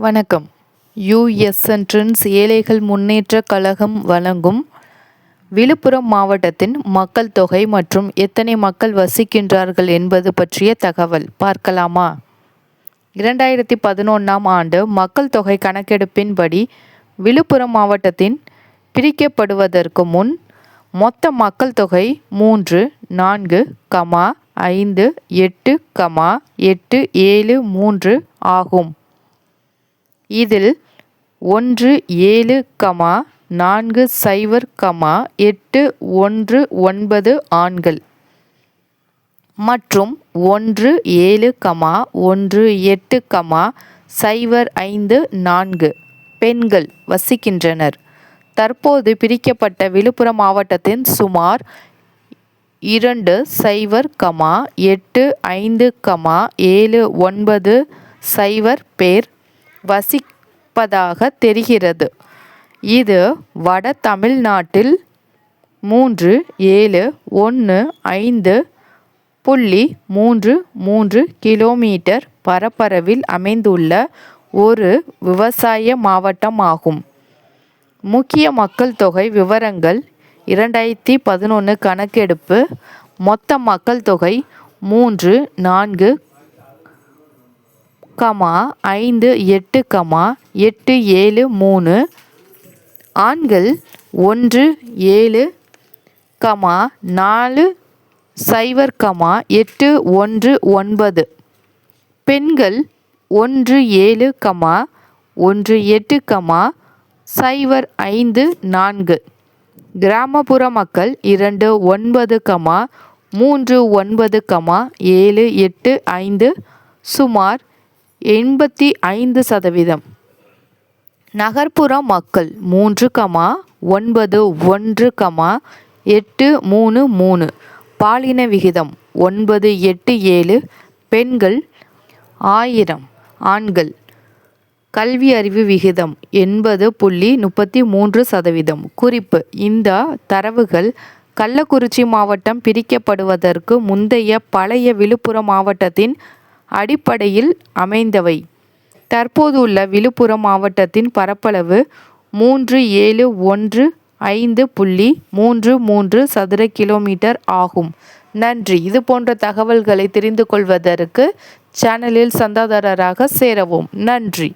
வணக்கம். US entrance ஏழைகள் முன்னேற்றக் கழகம் வழங்கும் விழுப்புரம் மாவட்டத்தின் மக்கள் தொகை மற்றும் எத்தனை மக்கள் வசிக்கின்றார்கள் என்பது பற்றிய தகவல் பார்க்கலாமா? 2011ஆம் ஆண்டு மக்கள் தொகை கணக்கெடுப்பின்படி விழுப்புரம் மாவட்டத்தின் பிரிக்கப்படுவதற்கு முன் மொத்த மக்கள் தொகை 3,4,58,8,7,3 ஆகும். இதில் 17,40,819 ஆண்கள் மற்றும் 17,18,05 பெண்கள் வசிக்கின்றனர். தற்போது பிரிக்கப்பட்ட விழுப்புரம் மாவட்டத்தின் சுமார் 20,85,79 பேர் வசிப்பதாக தெரிகிறது. இது வட தமிழ்நாட்டில் 3,715.33 கிலோமீட்டர் பரப்பளவில் அமைந்துள்ள ஒரு விவசாய மாவட்டமாகும். முக்கிய மக்கள் தொகை விவரங்கள் 2011 கணக்கெடுப்பு மொத்த மக்கள் தொகை 3,4,58,873 ஆண்கள் 17,40,819 பெண்கள் 17,18,04 கிராமப்புற மக்கள் 29,39,785 சுமார் 85%. நகர்ப்புற மக்கள் 3,91,833 பாலின விகிதம் 987 பெண்கள் 1000 ஆண்கள். கல்வி அறிவு விகிதம் 80.33%. குறிப்பு: இந்த தரவுகள் கள்ளக்குறிச்சி மாவட்டம் பிரிக்கப்படுவதற்கு முந்தைய பழைய விழுப்புரம் மாவட்டத்தின் அடிப்படையில் அமைந்தவை. தற்போதுள்ள விழுப்புரம் மாவட்டத்தின் பரப்பளவு 3,715.33 சதுர கிலோமீட்டர் ஆகும். நன்றி. இது போன்ற தகவல்களை தெரிந்து கொள்வதற்கு சேனலில் சந்தாதாரராக சேரவும். நன்றி.